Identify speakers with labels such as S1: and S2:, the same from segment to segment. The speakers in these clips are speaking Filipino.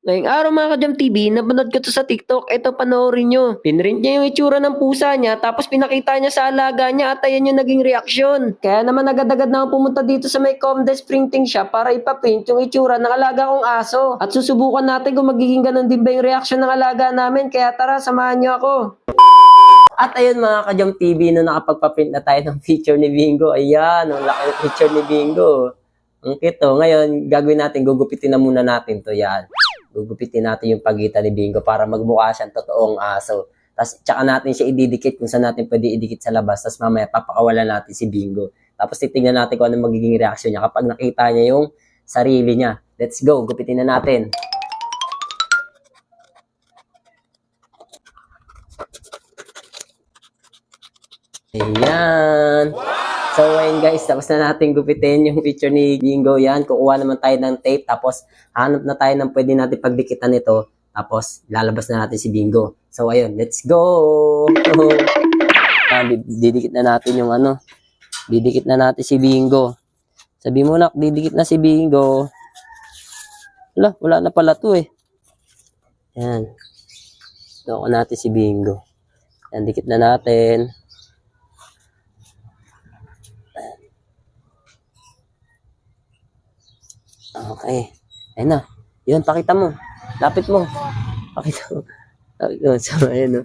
S1: Ngayong araw mga ka-Jam TV, napanood ko 'to sa TikTok, eto panoorin niyo. Pinrint niya yung itsura ng pusa niya tapos pinakita niya sa alaga niya at ayan yung naging reaksyon. Kaya naman agad-agad na ako pumunta dito sa may Comdes Printing Shop para ipaprint yung itsura ng alaga kong aso. At susubukan natin kung magiging ganun din ba yung reaksyon ng alaga namin. Kaya tara, samahan niyo ako. At ayun mga ka-Jam TV, no, nakapagpa-print na tayo ng picture ni Bingo. Ayan, ang laki ng picture ni Bingo. Ang cute to. Ngayon, gagawin natin, gugupitin na muna natin to. Yan. Gugupitin natin yung pagitan ni Bingo para magmukha siyang totoong aso. Tapos, tsaka natin siya ididikit kung saan natin pwede idikit sa labas. Tapos mamaya, papakawalan natin si Bingo. Tapos, titignan natin kung ano magiging reaksyon niya kapag nakita niya yung sarili niya. Let's go. Gupitin na natin. Ayan. So, ayun guys, tapos na natin gupitin yung picture ni Bingo. Yan, kukuha naman tayo ng tape. Tapos, hanap na tayo ng pwede natin pagdikitan ito. Tapos, lalabas na natin si Bingo. So, ayun, let's go! Didikit na natin yung ano. Didikit na natin si Bingo. Sabi mo na, didikit na si Bingo. Wala na pala to eh. Yan. Ito natin si Bingo. Yan, dikit na natin. Okay. Ayun na. Yun, pakita mo. Lapit mo. Pakita mo. So, ayun no.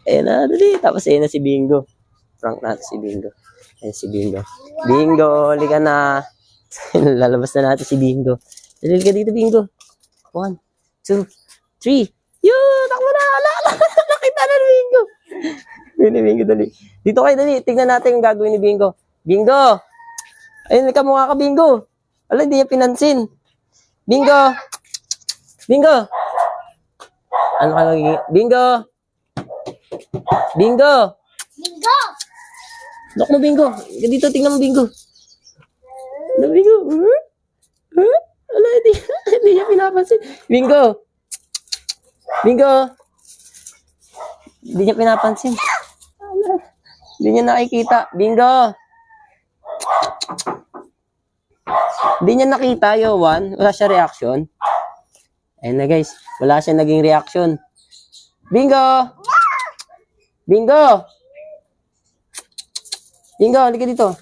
S1: Ayun na, dali. Tapos ayun na si Bingo. Prank natin si Bingo. Ayun si Bingo. Bingo, halika na. Lalabas na natin si Bingo. Dali ka dito, Bingo. 1, 2, 3. Yun! Takbo na! Nakita na ni Bingo. Bingo, dali. Dito kayo, dali. Tignan natin yung gagawin ni Bingo. Bingo! Ayun, kamukha ka, Bingo. Wala, hindi niya pinansin. Bingo! Bingo! Ano ka nagiging? Bingo! Bingo!
S2: Bingo!
S1: Look mo, Bingo. Dito, tingnan mo, Bingo. Ano, Bingo? Wala, hindi niya pinapansin. Bingo! Bingo! Hindi niya pinapansin. Hindi niya nakikita. Bingo! Hindi niya nakita, Yowan. Wala siya reaction. Ayun na guys. Wala siya naging reaction. Bingo! Bingo! Bingo, halika dito.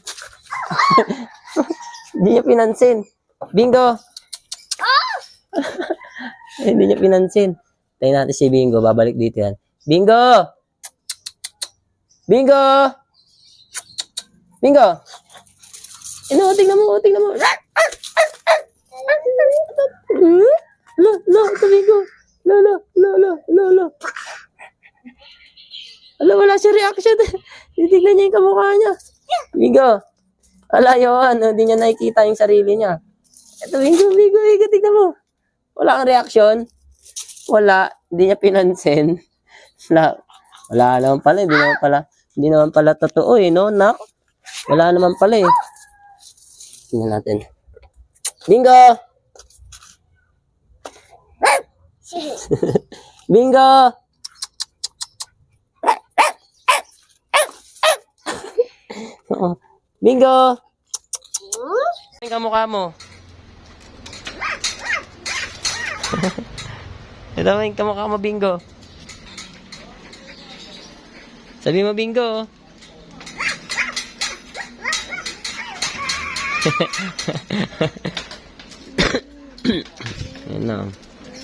S1: Hindi niya pinansin. Bingo! Hindi niya pinansin. Tayo natin si Bingo. Babalik dito yan. Bingo! Bingo! Bingo! Tingnan mo. Ito Bingo. Wala siya reaction. Titignan niya yung kamukha niya. Bingo. Yun. Hindi niya nakikita yung sarili niya. Ito Bingo, tingnan mo. Wala kang reaction. Wala. Hindi niya pinansin. Wala naman pala. Hindi naman pala totoo eh, no? Nak? Wala naman pala eh. Tingnan natin. Bingo! Bingo! Bingo! Ang kamukha mo. Ito mo yung kamukha mo, Bingo. Sabi mo, Bingo. Yan na.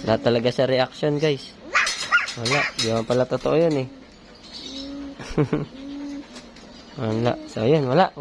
S1: Wala talaga sa reaction, guys. Wala. Di naman pala totoo yun eh. Wala. So, yun. Wala.